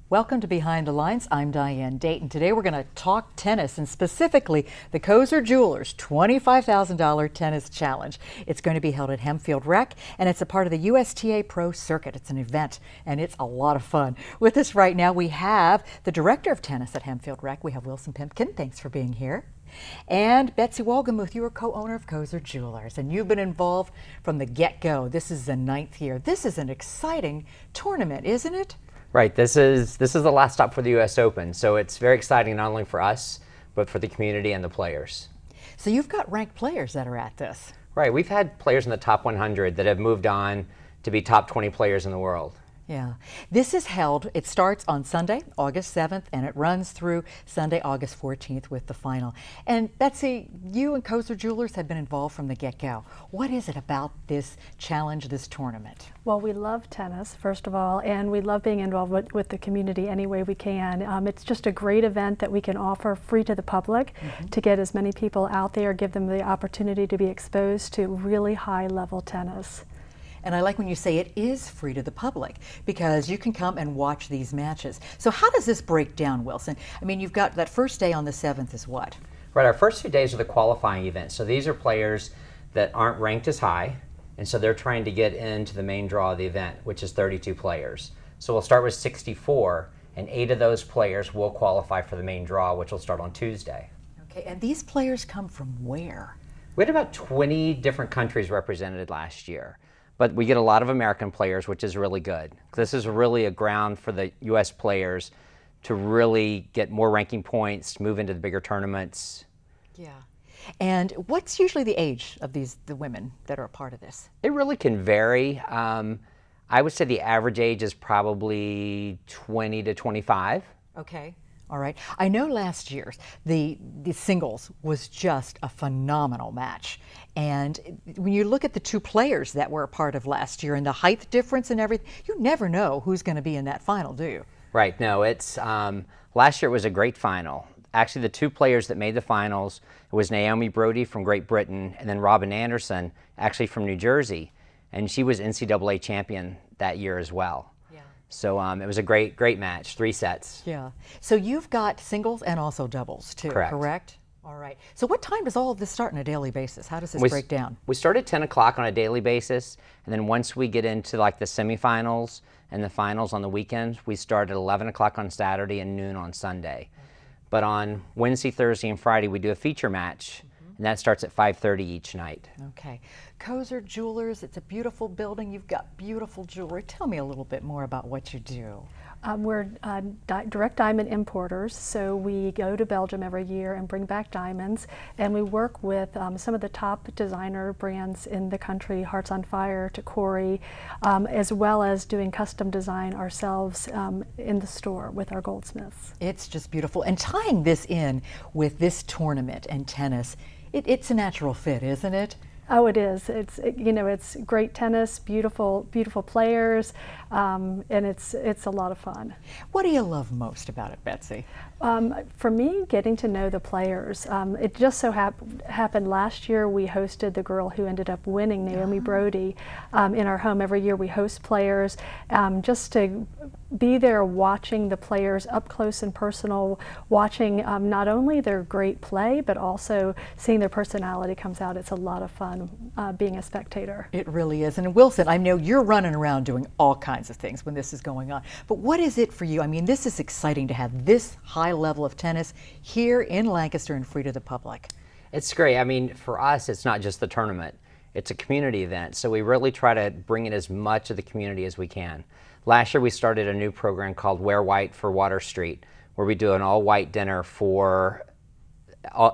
Welcome to Behind the Lines. I'm Diane Dayton. Today we're going to talk tennis and specifically the Kozer Jewelers $25,000 tennis challenge. It's going to be held at Hempfield Rec and it's a part of the USTA Pro Circuit. It's an event and it's a lot of fun. With us right now we have the director of tennis at Hempfield Rec. We have Wilson Pimpkin. Thanks for being here. And Betsy Wohlgemuth, you are co-owner of Kozer Jewelers and you've been involved from the get-go. This is the 9th year. This is an exciting tournament, isn't it? Right, this is the last stop for the U.S. Open, so it's very exciting not only for us, but for the community and the players. So you've got ranked players that are at this. Right, we've had players in the top 100 that have moved on to be top 20 players in the world. Yeah. This is held, it starts on Sunday, August 7th, and it runs through Sunday, August 14th with the final. And Betsy, you and Kozer Jewelers have been involved from the get-go. What is it about this challenge, this tournament? Well, we love tennis, first of all, and we love being involved with the community any way we can. It's just a great event that we can offer free to the public to get as many people out there, give them the opportunity to be exposed to really high-level tennis. And I like when you say it is free to the public because you can come and watch these matches. So how does this break down, Wilson? I mean, you've got that first day on the 7th is what? Right, our first 2 days are the qualifying events. So these are players that aren't ranked as high, and so they're trying to get into the main draw of the event, which is 32 players. So we'll start with 64, and 8 of those players will qualify for the main draw, which will start on Tuesday. Okay, and these players come from where? We had about 20 different countries represented last year. But we get a lot of American players, which is really good. This is really a ground for the U.S. players to really get more ranking points, move into the bigger tournaments. Yeah. And what's usually the age of the women that are a part of this? It really can vary. I would say the average age is probably 20 to 25. Okay. All right. I know last year's the singles was just a phenomenal match. And when you look at the two players that were a part of last year and the height difference and everything, you never know who's going to be in that final, do you? Right. No, it's last year was a great final. Actually, the two players that made the finals was Naomi Brody from Great Britain and then Robin Anderson, actually from New Jersey. And she was NCAA champion that year as well. So it was a great match, 3 sets. Yeah. So you've got singles and also doubles too, correct? All right. So what time does all of this start on a daily basis? How does this break down? We start at 10 o'clock on a daily basis, and then once we get into like the semifinals and the finals on the weekends, we start at 11 o'clock on Saturday and noon on Sunday. But on Wednesday, Thursday, and Friday, we do a feature match. And that starts at 5:30 each night. Okay. Kozer Jewelers, it's a beautiful building. You've got beautiful jewelry. Tell me a little bit more about what you do. We're direct diamond importers, so we go to Belgium every year and bring back diamonds, and we work with some of the top designer brands in the country, Hearts on Fire, Tacori, as well as doing custom design ourselves in the store with our goldsmiths. It's just beautiful. And tying this in with this tournament and tennis, it's a natural fit, isn't it? Oh, it is. It's great tennis, beautiful players, and it's a lot of fun. What do you love most about it, Betsy? For me, getting to know the players. It just so happened last year we hosted the girl who ended up winning, Naomi Brody, in our home. Every year we host players just to be there watching the players up close and personal, watching not only their great play, but also seeing their personality comes out. It's a lot of fun being a spectator. It really is. And Wilson, I know you're running around doing all kinds of things when this is going on, but what is it for you? I mean, this is exciting to have this high level of tennis here in Lancaster and free to the public. It's great. I mean, for us, it's not just the tournament. It's a community event, so we really try to bring in as much of the community as we can. Last year we started a new program called Wear White for Water Street, where we do an all-white dinner for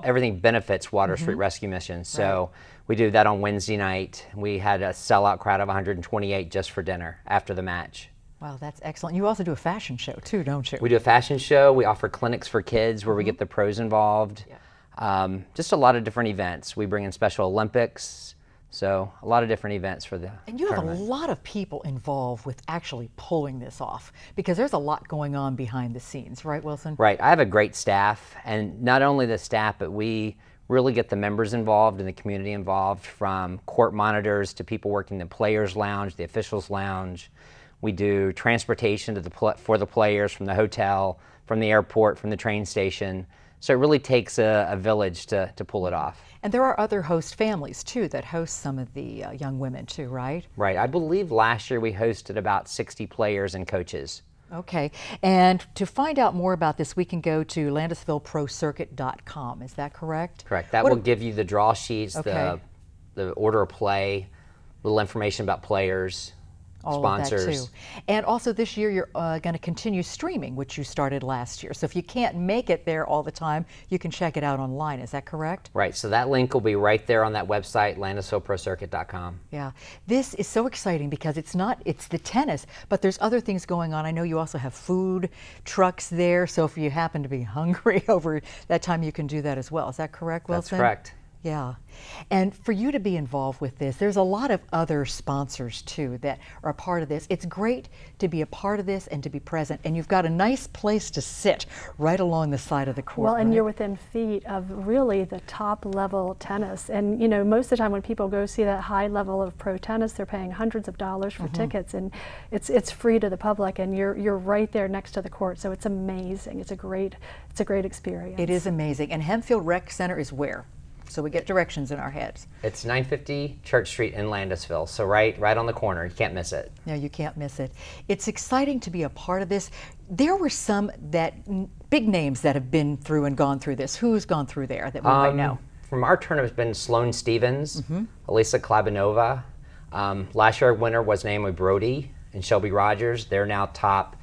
everything benefits Water Street Rescue Mission. So we do that on Wednesday night. We had a sellout crowd of 128 just for dinner after the match. Wow, that's excellent. You also do a fashion show too, don't you? We do a fashion show. We offer clinics for kids where we get the pros involved. Yeah. Just a lot of different events. We bring in Special Olympics. So a lot of different events for the And you have tournament. a lot of people involved with actually pulling this off because there's a lot going on behind the scenes, right, Wilson? Right. I have a great staff, and not only the staff, but we really get the members involved and the community involved, from court monitors to people working the players' lounge, the officials' lounge. We do transportation to for the players from the hotel, from the airport, from the train station. So it really takes a village to pull it off. And there are other host families too that host some of the young women too, right? Right. I believe last year we hosted about 60 players and coaches. Okay. And to find out more about this, we can go to LandisvilleProCircuit.com. Is that correct? Correct. That will give you the draw sheets, Okay. the order of play, little information about players, All sponsors. of that too. And also this year you're going to continue streaming, which you started last year. So if you can't make it there all the time, you can check it out online. Is that correct? Right. So that link will be right there on that website, LandisvilleProCircuit.com. Yeah. This is so exciting because it's the tennis, but there's other things going on. I know you also have food trucks there. So if you happen to be hungry over that time, you can do that as well. Is that correct, Wilson? That's correct. Yeah. And for you to be involved with this, there's a lot of other sponsors too that are a part of this. It's great to be a part of this and to be present. And you've got a nice place to sit right along the side of the court. Well, and right? you're within feet of really the top level tennis. And you know, most of the time when people go see that high level of pro tennis, they're paying hundreds of dollars for tickets, and it's free to the public, and you're right there next to the court. So it's amazing. It's a great experience. It is amazing. And Hempfield Rec Center is where? So we get directions in our heads. It's 950 Church Street in Landisville. So right on the corner. You can't miss it. No, you can't miss it. It's exciting to be a part of this. There were some big names that have been through and gone through this. Who's gone through there that we might know? From our tournament has been Sloane Stevens, Elisa Klabanova. Last year our winner was Naomi Brody and Shelby Rogers. They're now top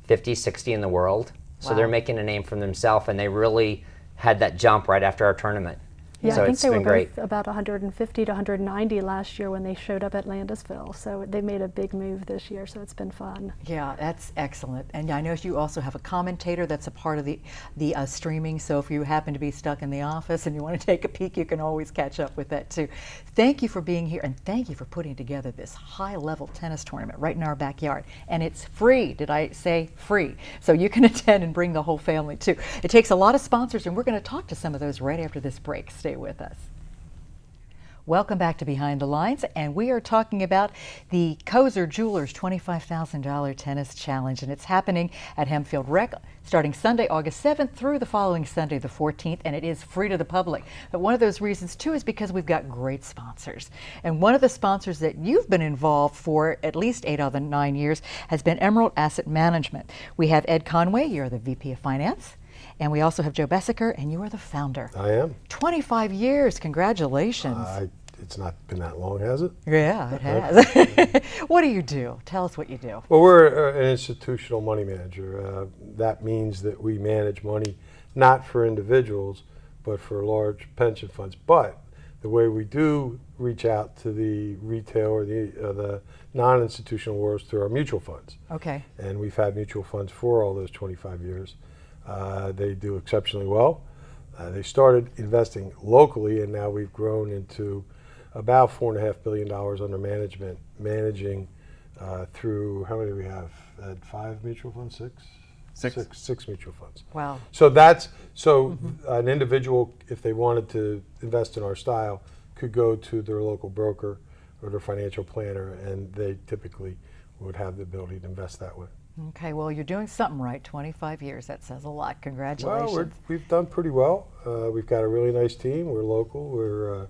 50, 60 in the world. So Wow. they're making a name for themselves, and they really had that jump right after our tournament. Yeah, So I think it's they were been great. both about 150 to 190 last year when they showed up at Landisville. So they made a big move this year, so it's been fun. Yeah, that's excellent. And I know you also have a commentator that's a part of the streaming. So if you happen to be stuck in the office and you want to take a peek, you can always catch up with that too. Thank you for being here, and thank you for putting together this high-level tennis tournament right in our backyard. And it's free. Did I say free? So you can attend and bring the whole family too. It takes a lot of sponsors, and we're going to talk to some of those right after this break. Stay with us. Welcome back to Behind the Lines, and we are talking about the Kozer Jewelers $25,000 Tennis Challenge, and it's happening at Hempfield Rec starting Sunday, August 7th through the following Sunday, the 14th, and it is free to the public. But one of those reasons, too, is because we've got great sponsors. And one of the sponsors that you've been involved for at least 8 out of the 9 years has been Emerald Asset Management. We have Ed Conway, you're the VP of Finance. And we also have Joe Bessaker, and you are the founder. I am. 25 years, congratulations. It's not been that long, has it? Yeah, it has. What do you do? Tell us what you do. Well, we're an institutional money manager. That means that we manage money not for individuals, but for large pension funds. But the way we do reach out to the retail or the non-institutional world is through our mutual funds. Okay. And we've had mutual funds for all those 25 years. They do exceptionally well. They started investing locally, and now we've grown into about $4.5 billion under management, managing through, how many do we have? 5 mutual funds? Six mutual funds. Wow. So an individual, if they wanted to invest in our style, could go to their local broker or their financial planner, and they typically would have the ability to invest that way. Okay, well, you're doing something right. 25 years, that says a lot. Congratulations. Well, we've done pretty well. We've got a really nice team. We're local. We're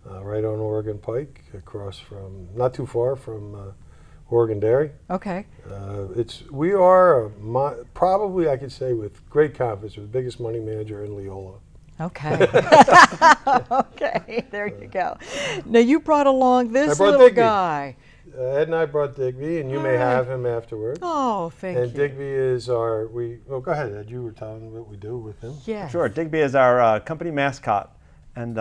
right on Oregon Pike, across from, not too far from Oregon Dairy. Okay. We are probably, I could say with great confidence, the biggest money manager in Leola. Okay. Okay, there you go. Now, you brought along this brought little Digby. guy. Ed and I brought Digby, and you may have him afterwards. Oh, thank you. And Digby is well, go ahead, Ed. You were telling what we do with him. Yes. Sure. Digby is our company mascot, and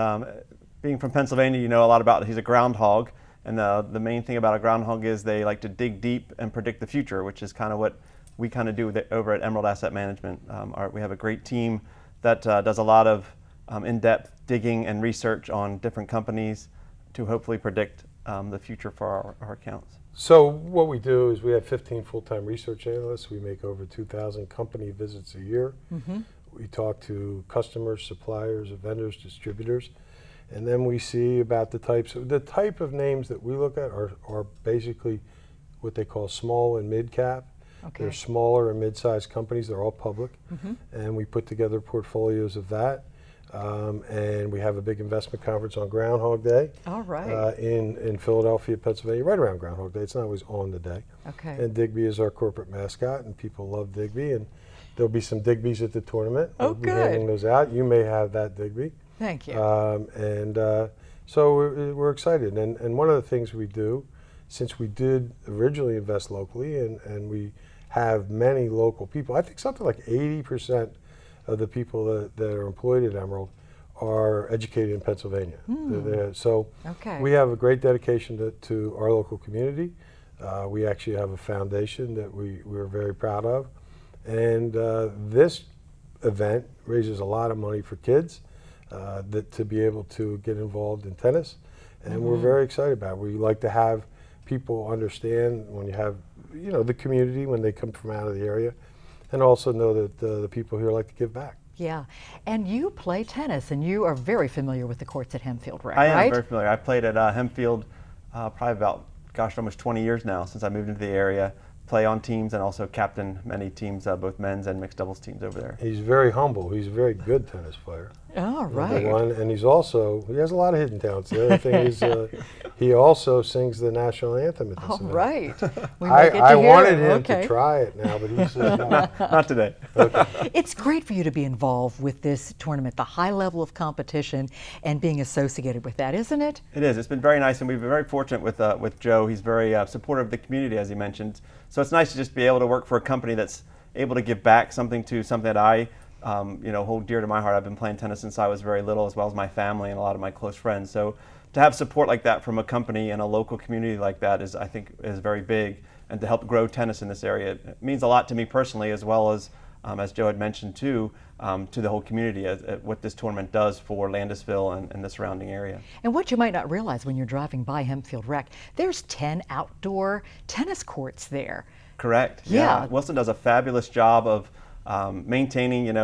being from Pennsylvania, you know a lot about. He's a groundhog, and the main thing about a groundhog is they like to dig deep and predict the future, which is kind of what we kind of do over at Emerald Asset Management. We have a great team that does a lot of in-depth digging and research on different companies to hopefully predict the future for our accounts. So what we do is we have 15 full-time research analysts. We make over 2,000 company visits a year. Mm-hmm. We talk to customers, suppliers, vendors, distributors, and then we see about the type of names that we look at are basically what they call small and mid cap. Okay. They're smaller and mid-sized companies. They're all public. And we put together portfolios of that. And we have a big investment conference on Groundhog Day. All right. In Philadelphia, Pennsylvania, right around Groundhog Day. It's not always on the day. Okay. And Digby is our corporate mascot, and people love Digby. And there'll be some Digby's at the tournament. Oh, We'll be handing good. those out. You may have that Digby. Thank you. So we're excited. And one of the things we do, since we did originally invest locally, and we have many local people, I think something like 80% of the people that are employed at Emerald are educated in Pennsylvania. So Okay. we have a great dedication to our local community. We actually have a foundation that we're very proud of. And this event raises a lot of money for kids to be able to get involved in tennis. And we're very excited about it. We like to have people understand when you have, the community when they come from out of the area, and also know that the people here like to give back. Yeah. And you play tennis, and you are very familiar with the courts at Hempfield Rec, I am right? very familiar. I played at Hempfield probably about, almost 20 years now since I moved into the area. Play on teams and also captain many teams, both men's and mixed doubles teams over there. He's very humble. He's a very good tennis player. Oh, Number right. one, and he has a lot of hidden talents. The other thing is he also sings the national anthem at this Oh, event. right. We might get to I hear wanted it. him Okay. to try it now, but he said no. Not today. It's great for you to be involved with this tournament, the high level of competition and being associated with that, isn't it? It is. It's been very nice, and we've been very fortunate with Joe. He's very supportive of the community, as he mentioned. So it's nice to just be able to work for a company that's able to give back something that I, hold dear to my heart. I've been playing tennis since I was very little, as well as my family and a lot of my close friends. So to have support like that from a company and a local community like that I think is very big. And to help grow tennis in this area, it means a lot to me personally, as well as Joe had mentioned too, to the whole community, what this tournament does for Landisville and the surrounding area. And what you might not realize when you're driving by Hempfield Rec, there's 10 outdoor tennis courts there. Correct. Yeah. Wilson does a fabulous job of maintaining,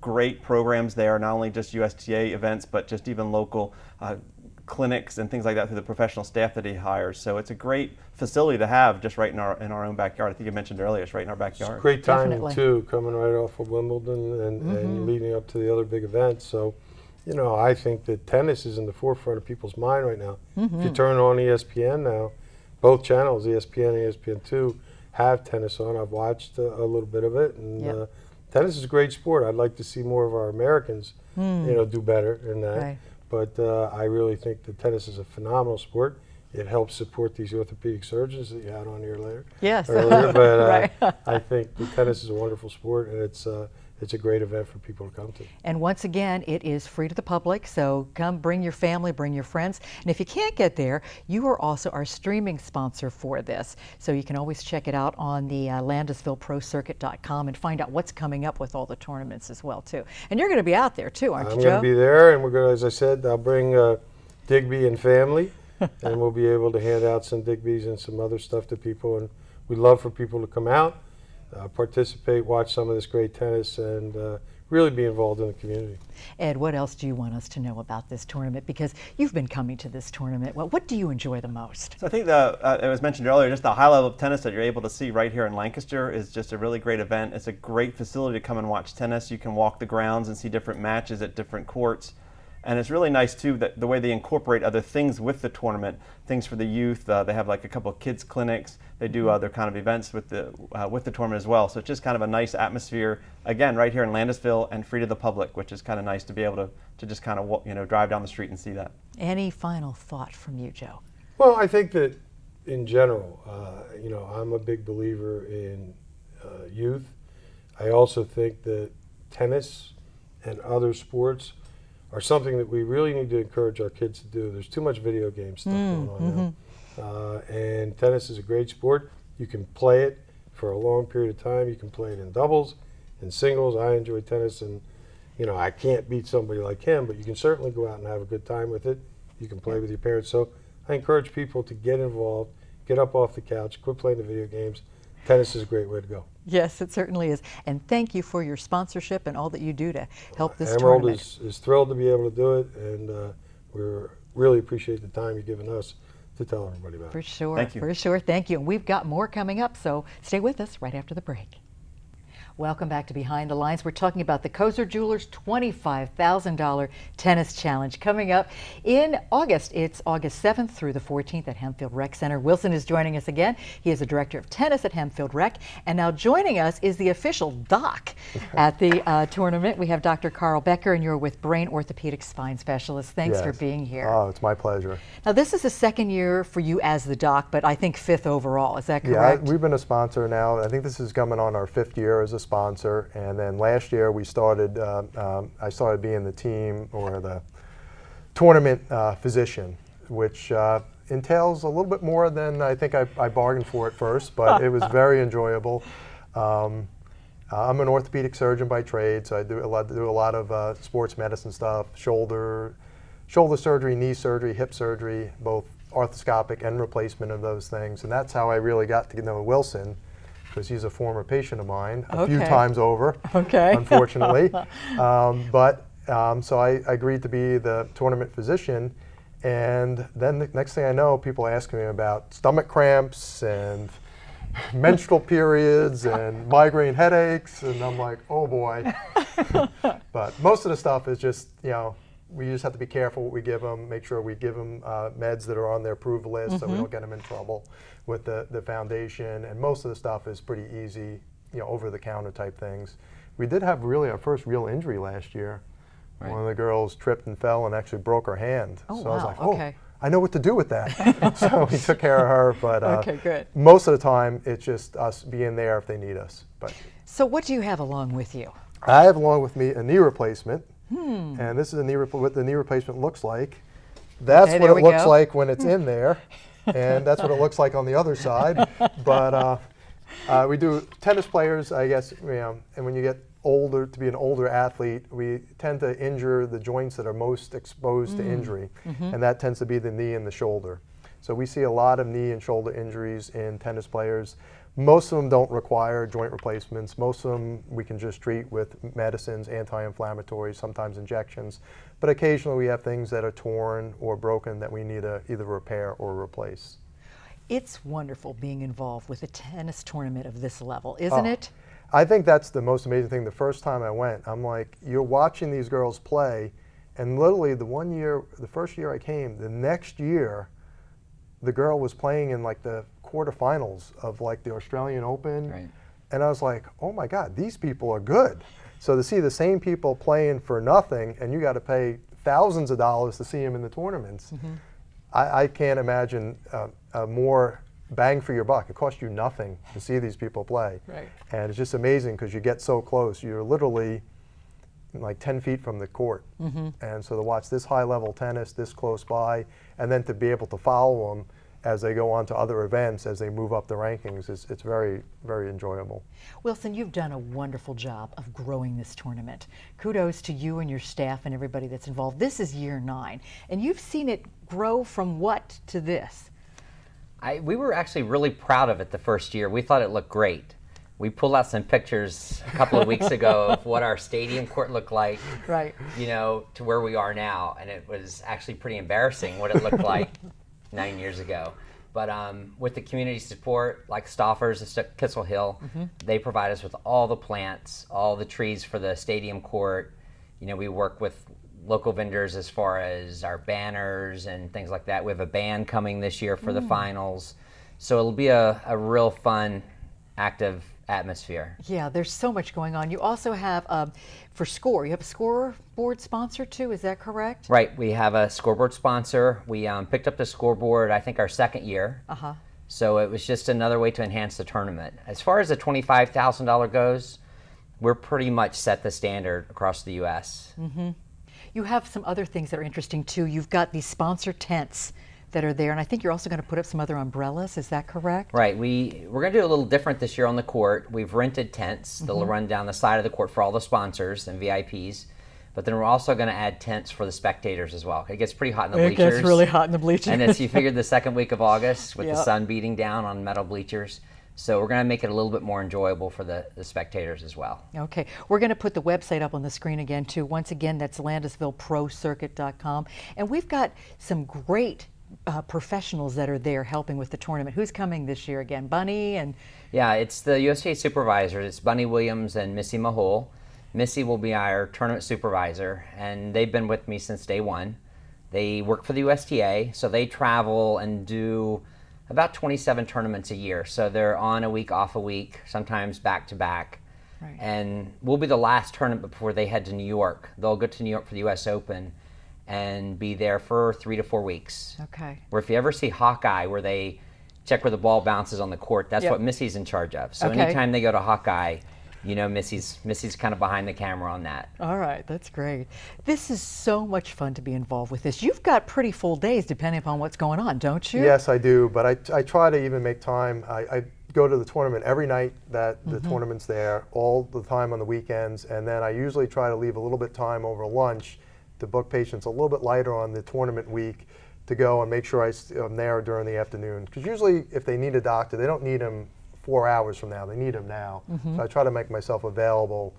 great programs there, not only just USTA events, but just even local clinics and things like that through the professional staff that he hires. So it's a great facility to have just right in our own backyard. I think you mentioned earlier, it's right in our backyard. Great timing Definitely. too, coming right off of Wimbledon and leading up to the other big events. So, I think that tennis is in the forefront of people's mind right now. If you turn on ESPN now, both channels, ESPN and ESPN2, have tennis on. I've watched a little bit of it, and Yep. tennis is a great sport. I'd like to see more of our Americans, do better in that. Right. But I really think that tennis is a phenomenal sport. It helps support these orthopedic surgeons that you had on here later. Yes. Earlier, but Right. I think the tennis is a wonderful sport, and it's a great event for people to come to. And once again, it is free to the public, so come bring your family, bring your friends. And if you can't get there, you are also our streaming sponsor for this. So you can always check it out on the LandisvilleProCircuit.com and find out what's coming up with all the tournaments as well, too. And you're going to be out there, too, aren't I'm you, going Joe? to be there, and we're going to, as I said, I'll bring Digby and family, and we'll be able to hand out some Digby's and some other stuff to people. And we'd love for people to come out, participate, watch some of this great tennis, and really be involved in the community. Ed, what else do you want us to know about this tournament? Because you've been coming to this tournament. Well, what do you enjoy the most? So I think it was mentioned earlier, just the high level of tennis that you're able to see right here in Lancaster is just a really great event. It's a great facility to come and watch tennis. You can walk the grounds and see different matches at different courts. And it's really nice too that the way they incorporate other things with the tournament, things for the youth. They have like a couple of kids clinics. They do other kind of events with the tournament as well. So it's just kind of a nice atmosphere. Again, right here in Landisville and free to the public, which is kind of nice to be able to just kind of drive down the street and see that. Any final thought from you, Joe? Well, I think that in general, I'm a big believer in youth. I also think that tennis and other sports are something that we really need to encourage our kids to do. There's too much video game stuff going on now. And tennis is a great sport. You can play it for a long period of time. You can play it in doubles, in singles. I enjoy tennis, and I can't beat somebody like him, but you can certainly go out and have a good time with it. You can play with your parents. So I encourage people to get involved, get up off the couch, quit playing the video games. Tennis is a great way to go. Yes, it certainly is. And thank you for your sponsorship and all that you do to help this Emerald tournament. is thrilled to be able to do it, and we really appreciate the time you've given us to tell everybody about For it. sure. Thank you. For sure. Thank you. And we've got more coming up, so stay with us right after the break. Welcome back to Behind the Lines. We're talking about the Kozer Jewelers $25,000 tennis challenge coming up in August. It's August 7th through the 14th at Hempfield Rec Center. Wilson is joining us again. He is the director of tennis at Hempfield Rec. And now joining us is the official doc at the tournament. We have Dr. Carl Becker, and you're with Brain Orthopedic Spine Specialist. Thanks for Yes. being here. Oh, it's my pleasure. Now, this is the second year for you as the doc, but I think fifth overall. Is that Yeah, correct? we've been a sponsor now. I think this is coming on our 5th year as a sponsor. And then last year we started, I started being the team or the tournament physician, which entails a little bit more than I think I bargained for at first, but it was very enjoyable. I'm an orthopedic surgeon by trade, so I do a lot of sports medicine stuff, shoulder surgery, knee surgery, hip surgery, both arthroscopic and replacement of those things. And that's how I really got to know Wilson, because he's a former patient of mine a few Okay. times over, Okay. unfortunately. So I agreed to be the tournament physician. And then the next thing I know, people ask me about stomach cramps and menstrual periods and migraine headaches. And I'm like, oh boy. But most of the stuff is just, we just have to be careful what we give them, make sure we give them meds that are on their approved list so we don't get them in trouble with the foundation. And most of the stuff is pretty easy, over-the-counter type things. We did have really our first real injury last year. Right. One of the girls tripped and fell and actually broke her hand. Oh, so I was wow. like, oh, Okay. I know what to do with that. So we took care of her. But Okay, good. most of the time, it's just us being there if they need us. But So what do you have along with you? I have along with me a knee replacement. And this is what the knee replacement looks like. That's Okay, what there it we looks go. like when it's in there. And that's what it looks like on the other side. But we do tennis players, I guess, and when you get older, to be an older athlete, we tend to injure the joints that are most exposed to injury. And that tends to be the knee and the shoulder. So we see a lot of knee and shoulder injuries in tennis players. Most of them don't require joint replacements. Most of them we can just treat with medicines, anti-inflammatories, sometimes injections. But occasionally we have things that are torn or broken that we need to either repair or replace. It's wonderful being involved with a tennis tournament of this level, isn't it? I think that's the most amazing thing. The first time I went, I'm like, you're watching these girls play, and literally the first year I came, the next year, the girl was playing in like the quarterfinals of like the Australian Open. Right. And I was like, oh my God, these people are good. So to see the same people playing for nothing, and you got to pay thousands of dollars to see them in the tournaments, I can't imagine more bang for your buck. It costs you nothing to see these people play. Right. And it's just amazing because you get so close. You're literally like 10 feet from the court. And so to watch this high level tennis this close by, and then to be able to follow them as they go on to other events, as they move up the rankings, it's very, very enjoyable. Wilson, you've done a wonderful job of growing this tournament. Kudos to you and your staff and everybody that's involved. This is year 9, and you've seen it grow from what to this? We were actually really proud of it the first year. We thought it looked great. We pulled out some pictures a couple of weeks ago of what our stadium court looked like, Right. to where we are now, and it was actually pretty embarrassing what it looked like 9 years ago. But with the community support, like Stoffers at Kissel Hill, they provide us with all the plants, all the trees for the stadium court. We work with local vendors as far as our banners and things like that. We have a band coming this year for the finals. So it'll be a real fun, active atmosphere. Yeah, there's so much going on. You also have, for SCORE, you have a scoreboard sponsor too, is that correct? Right, we have a scoreboard sponsor. We picked up the scoreboard, I think, our second year. So it was just another way to enhance the tournament. As far as the $25,000 goes, we're pretty much set the standard across the U.S. You have some other things that are interesting too. You've got these sponsor tents that are there, and I think you're also going to put up some other umbrellas, is that correct? Right, we're going to do a little different this year on the court. We've rented tents. They'll run down the side of the court for all the sponsors and VIPs. But then we're also going to add tents for the spectators as well. It gets pretty hot in the bleachers. It gets really hot in the bleachers. And as you figured, the second week of August with the Yep. sun beating down on metal bleachers. So we're going to make it a little bit more enjoyable for the spectators as well. Okay, we're going to put the website up on the screen again too. Once again, that's LandisvilleProCircuit.com. And we've got some great professionals that are there helping with the tournament. Who's coming this year again? Bunny and Yeah, it's the USTA supervisors. It's Bunny Williams and Missy Mahul. Missy will be our tournament supervisor, and they've been with me since day one. They work for the USTA, so they travel and do about 27 tournaments a year. So they're on a week, off a week, sometimes back to back. Right. And we'll be the last tournament before they head to New York. They'll go to New York for the US Open and be there for 3 to 4 weeks. okay. Where if you ever see Hawkeye, where they check where the ball bounces on the court, that's Yep. what Missy's in charge of. So Okay. anytime they go to Hawkeye, you know Missy's kind of behind the camera on that. All right, that's great. This is so much fun to be involved with this. You've got pretty full days depending upon what's going on, don't you? Yes, I do, but I try to even make time. I go to the tournament every night that the tournament's there, all the time on the weekends, and then I usually try to leave a little bit time over lunch to book patients a little bit lighter on the tournament week to go and make sure I'm there during the afternoon. Because usually if they need a doctor, they don't need him 4 hours from now, they need him now. So I try to make myself available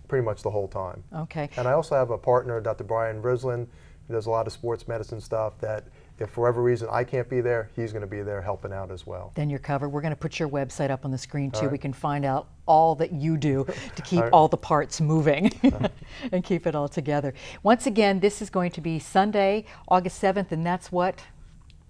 pretty much the whole time. Okay. And I also have a partner, Dr. Brian Brislin, who does a lot of sports medicine stuff that if for whatever reason I can't be there, he's going to be there helping out as well. Then you're covered. We're going to put your website up on the screen too. right. We can find out all that you do to keep All right. all the parts moving and keep it all together. Once again, this is going to be Sunday, August 7th, and that's what?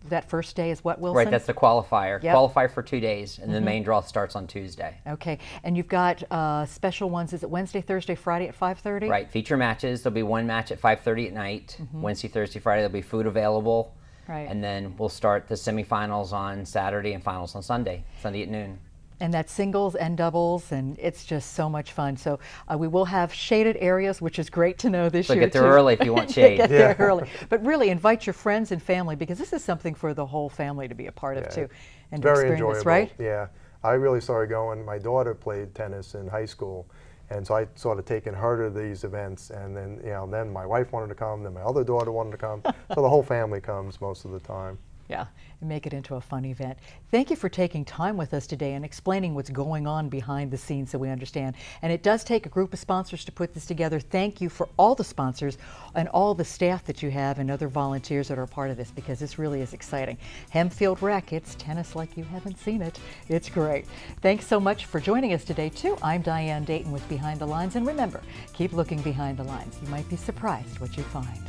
That first day is what, Wilson? Right, that's the qualifier. Yep. Qualify for 2 days, and the main draw starts on Tuesday. Okay, and you've got special ones. Is it Wednesday, Thursday, Friday at 5:30? Right, feature matches. There'll be one match at 5:30 at night. Wednesday, Thursday, Friday, there'll be food available. Right. And then we'll start the semifinals on Saturday and finals on Sunday at noon. And that's singles and doubles, and it's just so much fun. So we will have shaded areas, which is great to know this So year get there too. early if you want shade. Get there early, but really invite your friends and family because this is something for the whole family to be a part of too, and to Very experience enjoyable. this, right? Yeah, I really started going. My daughter played tennis in high school, and so I sort of taken her to these events. And then then my wife wanted to come. Then my other daughter wanted to come. So the whole family comes most of the time. Yeah, and make it into a fun event. Thank you for taking time with us today and explaining what's going on behind the scenes so we understand. And it does take a group of sponsors to put this together. Thank you for all the sponsors and all the staff that you have and other volunteers that are a part of this because this really is exciting. Hempfield Rec, it's tennis like you haven't seen it. It's great. Thanks so much for joining us today too. I'm Diane Dayton with Behind the Lines, and remember, keep looking behind the lines. You might be surprised what you find.